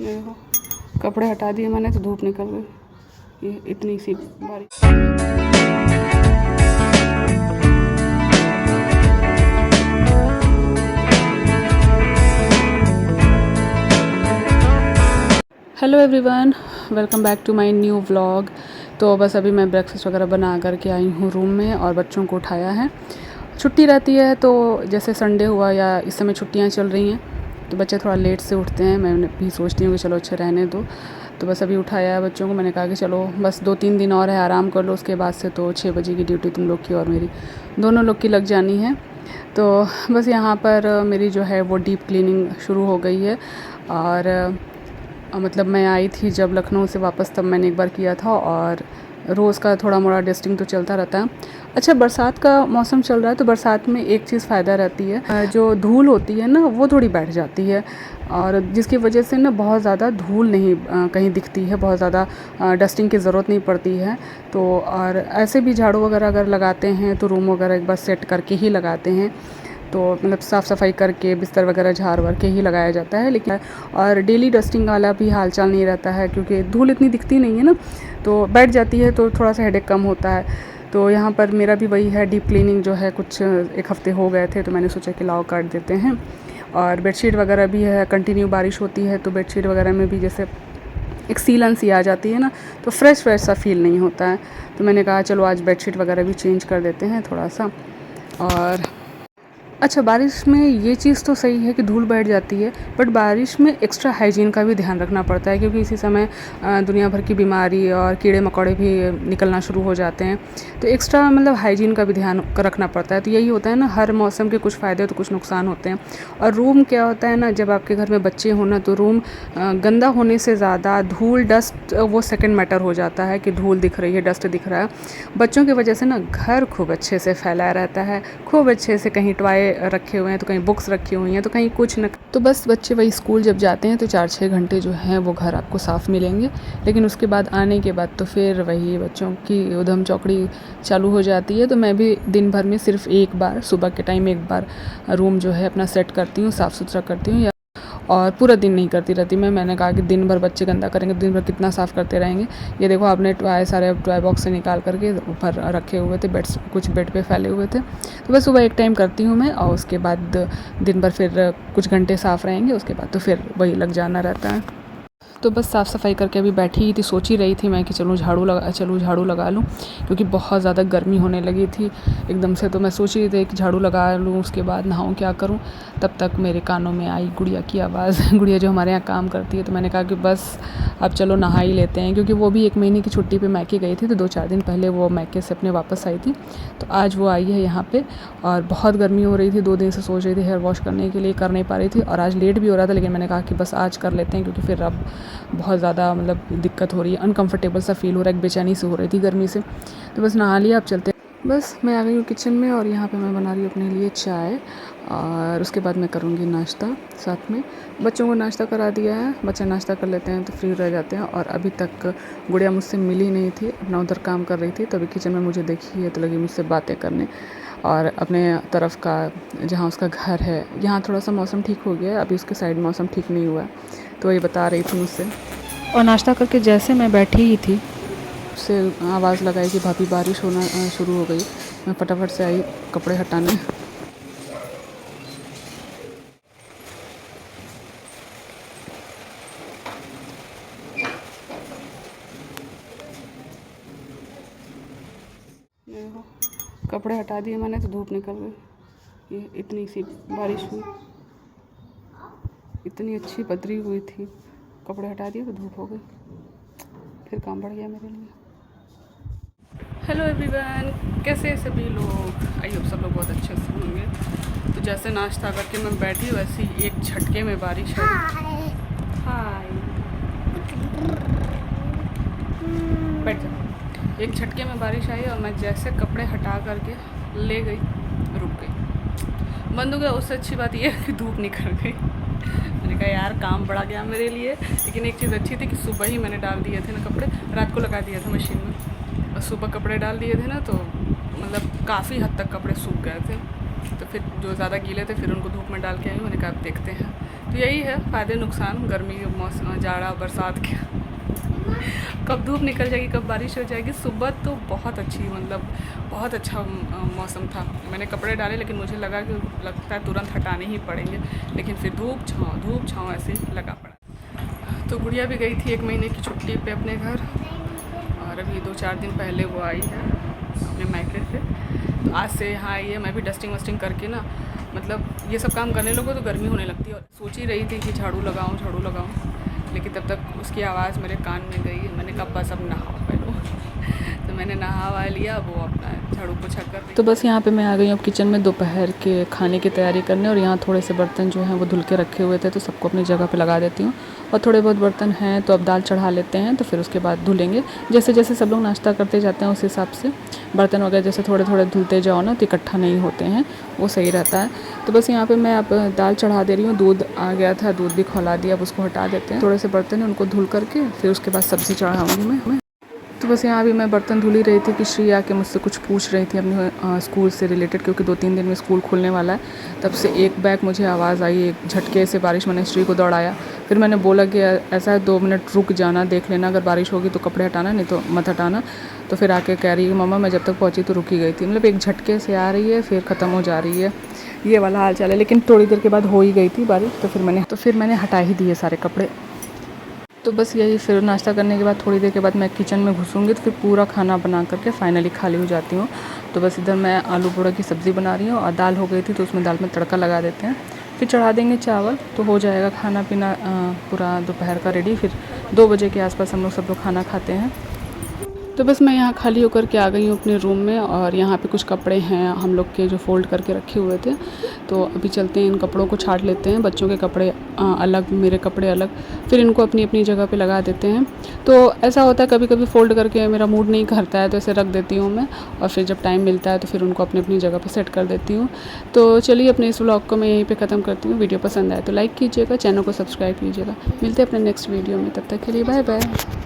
ये देखो, कपड़े हटा दिए मैंने तो धूप निकल गई। ये इतनी सी बारिश। Hello everyone, welcome back to my new vlog. तो बस अभी मैं ब्रेकफास्ट वगैरह बना करके आई हूँ रूम में और बच्चों को उठाया है। छुट्टी रहती है तो जैसे संडे हुआ या इस समय छुट्टियाँ चल रही हैं तो बच्चे थोड़ा लेट से उठते हैं। मैं भी सोचती हूँ कि चलो अच्छे रहने दो, तो बस अभी उठाया है बच्चों को। मैंने कहा कि चलो बस 2-3 दिन और है, आराम कर लो, उसके बाद से तो 6 बजे की ड्यूटी तुम लोग की और मेरी दोनों लोग की लग जानी है। तो बस यहाँ पर मेरी जो है वो डीप क्लीनिंग शुरू हो गई है। और मतलब मैं आई थी जब लखनऊ से वापस, तब मैंने एक बार किया था। और रोज़ का थोड़ा मोड़ा डस्टिंग तो चलता रहता है। अच्छा, बरसात का मौसम चल रहा है तो बरसात में एक चीज़ फ़ायदा रहती है, जो धूल होती है ना वो थोड़ी बैठ जाती है, और जिसकी वजह से ना बहुत ज़्यादा धूल नहीं कहीं दिखती है, बहुत ज़्यादा डस्टिंग की ज़रूरत नहीं पड़ती है। तो और ऐसे भी झाड़ू वगैरह अगर लगाते हैं तो रूम वगैरह एक बार सेट करके ही लगाते हैं, तो मतलब साफ़ सफाई करके बिस्तर वगैरह झाड़ वार के ही लगाया जाता है। लेकिन और डेली डस्टिंग वाला भी हाल चाल नहीं रहता है, क्योंकि धूल इतनी दिखती नहीं है ना, तो बैठ जाती है तो थोड़ा सा हेडेक कम होता है। तो यहाँ पर मेरा भी वही है, डीप क्लीनिंग जो है कुछ 1 हफ़्ते हो गए थे, तो मैंने सोचा कि लाओ काट देते हैं। और बेडशीट वगैरह भी है, कंटिन्यू बारिश होती है तो बेडशीट वगैरह में भी जैसे एक सीलन सी आ जाती है ना, तो फ्रेश सा फील नहीं होता है। तो मैंने कहा चलो आज बेडशीट वगैरह भी चेंज कर देते हैं थोड़ा सा। और अच्छा, बारिश में ये चीज़ तो सही है कि धूल बैठ जाती है, बट बारिश में एक्स्ट्रा हाइजीन का भी ध्यान रखना पड़ता है, क्योंकि इसी समय दुनिया भर की बीमारी और कीड़े मकोड़े भी निकलना शुरू हो जाते हैं। तो एक्स्ट्रा मतलब हाइजीन का भी ध्यान रखना पड़ता है। तो यही होता है ना, हर मौसम के कुछ फ़ायदे तो कुछ नुकसान होते हैं। और रूम क्या होता है ना, जब आपके घर में बच्चे हो ना, तो रूम गंदा होने से ज़्यादा धूल डस्ट वो सेकेंड मैटर हो जाता है कि धूल दिख रही है, डस्ट दिख रहा है। बच्चों की वजह से ना घर खूब अच्छे से फैलाया रहता है, खूब अच्छे से कहीं टॉय रखे हुए हैं तो कहीं बुक्स रखी हुई हैं तो कहीं कुछ न, तो बस बच्चे वही स्कूल जब जाते हैं तो 4-6 घंटे जो हैं वो घर आपको साफ़ मिलेंगे। लेकिन उसके बाद आने के बाद तो फिर वही बच्चों की उधम चौकड़ी चालू हो जाती है। तो मैं भी दिन भर में सिर्फ एक बार, सुबह के टाइम एक बार रूम जो है अपना सेट करती हूँ, साफ़ सुथरा करती हूँ। और पूरा दिन नहीं करती रहती मैंने कहा कि दिन भर बच्चे गंदा करेंगे, दिन भर कितना साफ़ करते रहेंगे। ये देखो, आपने सारे टॉय बॉक्स से निकाल करके ऊपर रखे हुए थे, कुछ बेड पे फैले हुए थे। तो बस सुबह एक टाइम करती हूँ मैं, और उसके बाद दिन भर फिर कुछ घंटे साफ़ रहेंगे, उसके बाद तो फिर वही लग जाना रहता है। तो बस साफ़ सफाई करके अभी बैठी ही थी, सोच ही रही थी मैं कि चलूँ झाड़ू लगा लूँ, क्योंकि बहुत ज़्यादा गर्मी होने लगी थी एकदम से। तो मैं सोच रही थी कि झाड़ू लगा लूँ, उसके बाद नहाऊँ क्या करूँ। तब तक मेरे कानों में आई गुड़िया की आवाज़ गुड़िया जो हमारे यहाँ काम करती है। तो मैंने कहा कि बस अब चलो नहा ही लेते हैं, क्योंकि वो भी 1 महीने की छुट्टी पर मैके गई थी, तो 2-4 दिन पहले वो मैके से अपने वापस आई थी। तो आज वो आई है यहाँ पर, और बहुत गर्मी हो रही थी। 2 दिन से सोच रही थी हेयर वॉश करने के लिए, कर नहीं पा रही थी, और आज लेट भी हो रहा था। लेकिन मैंने कहा कि बस आज कर लेते हैं, क्योंकि फिर अब बहुत ज़्यादा मतलब दिक्कत हो रही है, अनकंफर्टेबल सा फील हो रहा है, एक बेचैनी सी हो रही थी गर्मी से। तो बस नहा लिया, अब चलते हैं। बस मैं आ गई हूँ किचन में, और यहाँ पे मैं बना रही हूँ अपने लिए चाय, और उसके बाद मैं करूँगी नाश्ता साथ में। बच्चों को नाश्ता करा दिया है, बच्चे नाश्ता कर लेते हैं तो फ्री रह जाते हैं। और अभी तक गुड़िया मुझसे मिली नहीं थी, अपना उधर काम कर रही थी, तभी किचन में मुझे देखी है तो लगी मुझसे बातें करने। और अपने तरफ का जहाँ उसका घर है, यहाँ थोड़ा सा मौसम ठीक हो गया है, अभी उसके साइड मौसम ठीक नहीं हुआ है, तो ये बता रही थी मुझसे। और नाश्ता करके जैसे मैं बैठी ही थी, उससे आवाज़ लगाई कि भाभी बारिश होना शुरू हो गई। मैं फटाफट से आई कपड़े हटाने। देखो, कपड़े हटा दिए मैंने तो धूप निकल गई। ये इतनी सी बारिश हुई, इतनी अच्छी बदरी हुई थी, कपड़े हटा दिए तो धूप हो गई, फिर काम बढ़ गया मेरे लिए। हेलो एवरीवन, कैसे सभी लोग? आई होप सब लोग बहुत अच्छे से होंगे। तो जैसे नाश्ता करके मैं बैठी, वैसे ही एक झटके में बारिश आई। हाय, बैठ जा। एक झटके में बारिश आई और मैं जैसे कपड़े हटा करके ले गई, रुक गई, बंद हो गया। उससे अच्छी बात यह है कि धूप निकल गई। मैंने कहा यार काम बढ़ा गया मेरे लिए। लेकिन एक चीज़ अच्छी थी कि सुबह ही मैंने डाल दिए थे ना कपड़े, रात को लगा दिया था मशीन में, और सुबह कपड़े डाल दिए थे ना, तो मतलब काफ़ी हद तक कपड़े सूख गए थे। तो फिर जो ज़्यादा गीले थे फिर उनको धूप में डाल के आई। मैंने कहा अब देखते हैं तो यही है फ़ायदे नुकसान गर्मी के मौसम, जाड़ा बरसात के। कब धूप निकल जाएगी, कब बारिश हो जाएगी। सुबह तो बहुत अच्छी, मतलब बहुत अच्छा मौसम था। मैंने कपड़े डाले लेकिन मुझे लगता है तुरंत हटाने ही पड़ेंगे, लेकिन फिर धूप छाँव ऐसे लगा पड़ा। तो गुड़िया भी गई थी 1 महीने की छुट्टी पे अपने घर, और अभी 2-4 दिन पहले वो आई है अपने मायके से। तो आज से यहाँ आई है। मैं भी डस्टिंग वस्टिंग करके ना, मतलब ये सब काम करने लगो तो गर्मी होने लगती है। और सोच ही रही थी कि झाड़ू लगाऊँ, लेकिन तब तक उसकी आवाज़ मेरे कान में गई। मैंने कहा बस अब नहाओ पहलो। तो मैंने नहा लिया, वो अपना झाड़ू पोछा कर रही। तो बस यहाँ पे मैं आ गई हूँ अब किचन में दोपहर के खाने की तैयारी करने। और यहाँ थोड़े से बर्तन जो हैं वो धुल के रखे हुए थे, तो सबको अपनी जगह पे लगा देती हूँ। और थोड़े बहुत बर्तन हैं तो अब दाल चढ़ा लेते हैं, तो फिर उसके बाद धुलेंगे। जैसे जैसे सब लोग नाश्ता करते जाते हैं उस हिसाब से बर्तन वगैरह जैसे थोड़े थोड़े धुलते जाओ ना, तो इकट्ठा नहीं होते हैं, वो सही रहता है। तो बस यहाँ पे मैं अब दाल चढ़ा दे रही हूँ। दूध आ गया था, दूध भी खौला दिया, अब उसको हटा देते हैं। थोड़े से बर्तन हैं उनको धुल करके फिर उसके बाद सब्ज़ी चढ़ाऊँगी मैं। तो बस यहाँ भी मैं बर्तन धुल ही रही थी कि श्री आके मुझसे कुछ पूछ रही थी अपने स्कूल से रिलेटेड, क्योंकि 2-3 दिन में स्कूल खुलने वाला है। तब से एक बैग मुझे आवाज़ आई, एक झटके से बारिश, मैंने श्री को दौड़ाया। फिर मैंने बोला कि ऐसा है 2 मिनट रुक जाना, देख लेना, अगर बारिश होगी तो कपड़े हटाना, नहीं तो मत हटाना। तो फिर आके कह रही है मम्मा मैं जब तक पहुँची तो रुकी गई थी। मतलब एक झटके से आ रही है फिर ख़त्म हो जा रही है, ये वाला हाल चाल है। लेकिन थोड़ी देर के बाद हो ही गई थी बारिश, तो फिर मैंने हटा ही दिए सारे कपड़े। तो बस यही, फिर नाश्ता करने के बाद थोड़ी देर के बाद मैं किचन में घुसूँगी, तो फिर पूरा खाना बना करके फाइनली खाली हो जाती हूँ। तो बस इधर मैं आलू बड़ा की सब्ज़ी बना रही हूँ, और दाल हो गई थी तो उसमें दाल में तड़का लगा देते हैं, फिर चढ़ा देंगे चावल, तो हो जाएगा खाना पीना पूरा दोपहर का रेडी। फिर 2 बजे के आसपास हम लोग सब लोग खाना खाते हैं। तो बस मैं यहाँ खाली होकर के आ गई हूँ अपने रूम में, और यहाँ पे कुछ कपड़े हैं हम लोग के जो फ़ोल्ड करके रखे हुए थे। तो अभी चलते हैं, इन कपड़ों को छाट लेते हैं। बच्चों के कपड़े अलग, मेरे कपड़े अलग, फिर इनको अपनी अपनी जगह पे लगा देते हैं। तो ऐसा होता है कभी कभी फ़ोल्ड करके मेरा मूड नहीं करता है तो ऐसे रख देती हूँ मैं, और फिर जब टाइम मिलता है तो फिर उनको अपनी अपनी जगह पर सेट कर देती हूँ। तो चलिए अपने इस व्लॉग को मैं यहीं पर ख़त्म करती हूँ। वीडियो पसंद आए तो लाइक कीजिएगा, चैनल को सब्सक्राइब कीजिएगा। मिलते हैं अपने नेक्स्ट वीडियो में, तब तक के लिए बाय बाय।